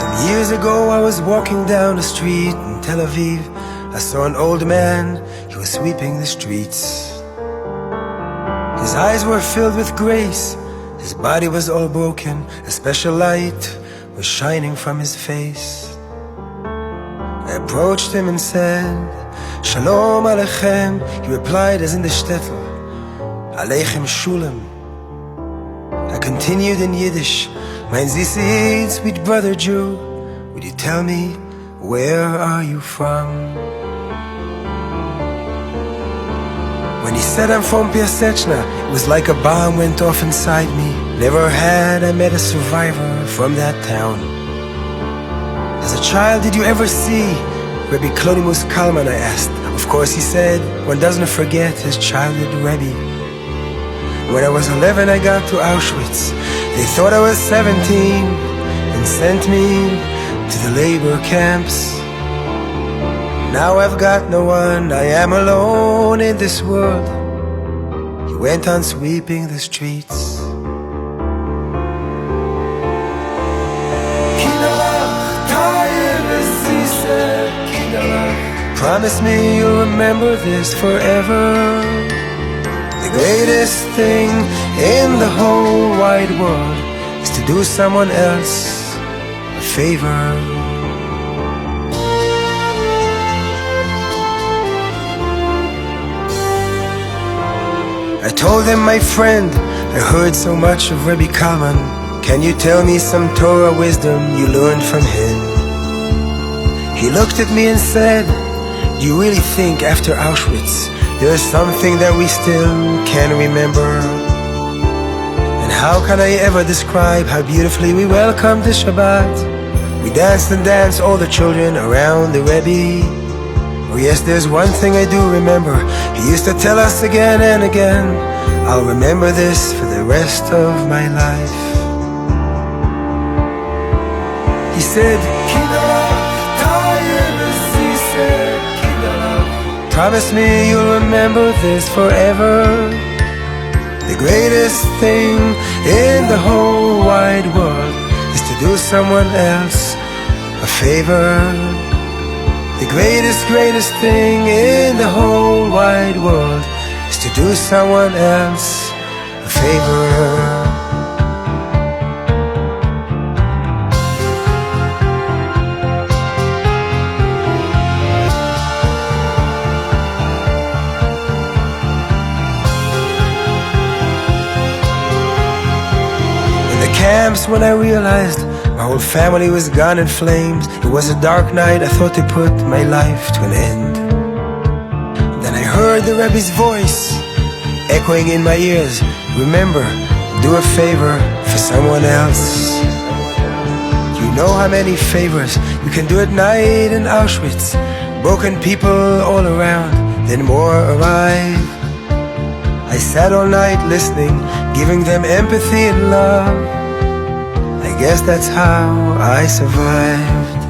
Some years ago I was walking down the street in Tel Aviv. I saw an old man, he was sweeping the streets. His eyes were filled with grace, his body was all broken. A special light was shining from his face. I approached him and said, Shalom Aleichem. He replied as in the shtetl, Aleichem Shulam. I continued in Yiddish, Mein zchut, sweet brother Jew, would you tell me, where are you from? When he said I'm from Piaseczno, it was like a bomb went off inside me. Never had I met a survivor from that town. As a child, did you ever see Rabbi Shlomo Carlebach, I asked. Of course, he said, one doesn't forget his childhood Rebbe. When I was 11, I got to Auschwitz. They thought I was 17 and sent me to the labor camps. Now I've got no one, I am alone in this world. He went on sweeping the streets. Promise me you'll remember this forever. The greatest thing in the whole wide world is to do someone else a favor. I told him, my friend, I heard so much of Rabbi Kalman. Can you tell me some Torah wisdom you learned from him? He looked at me and said, do you really think after Auschwitz there's something that we still can remember? And how can I ever describe how beautifully we welcomed the Shabbat? We danced and danced, all the children around the Rebbe. Oh yes, there's one thing I do remember. He used to tell us again and again, I'll remember this for the rest of my life. He said, promise me you'll remember this forever. The greatest thing in the whole wide world is to do someone else a favor. The greatest thing in the whole wide world is to do someone else a favor. Camps, when I realized my whole family was gone in flames, it was a dark night, I thought to put my life to an end. Then I heard the Rebbe's voice echoing in my ears, remember, do a favor for someone else. You know how many favors you can do at night in Auschwitz, broken people all around, then more arrive. I sat all night listening, giving them empathy and love. I guess that's how I survived.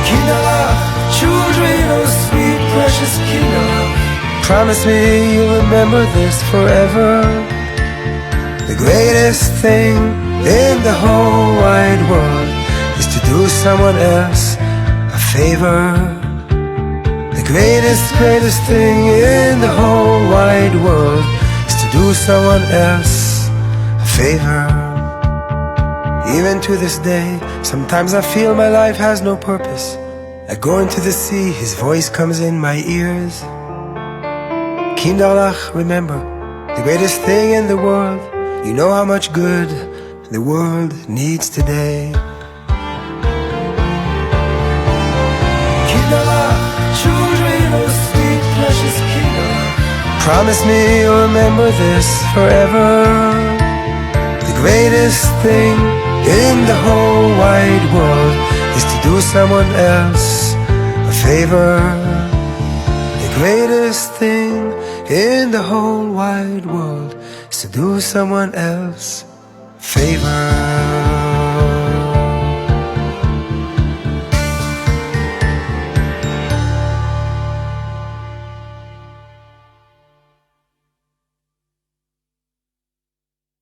Kinderlach, children, oh sweet precious Kinderlach, promise me you'll remember this forever. The greatest thing in the whole wide world is to do someone else a favor. The greatest thing in the whole wide world is to do someone else favor. Even to this day, sometimes I feel my life has no purpose. I go into the sea, his voice comes in my ears. Kinderlach, remember, the greatest thing in the world, you know how much good the world needs today. Kinderlach, children, oh sweet precious Kinderlach, promise me you'll remember this forever. The greatest thing in the whole wide world is to do someone else a favor. The greatest thing in the whole wide world is to do someone else a favor.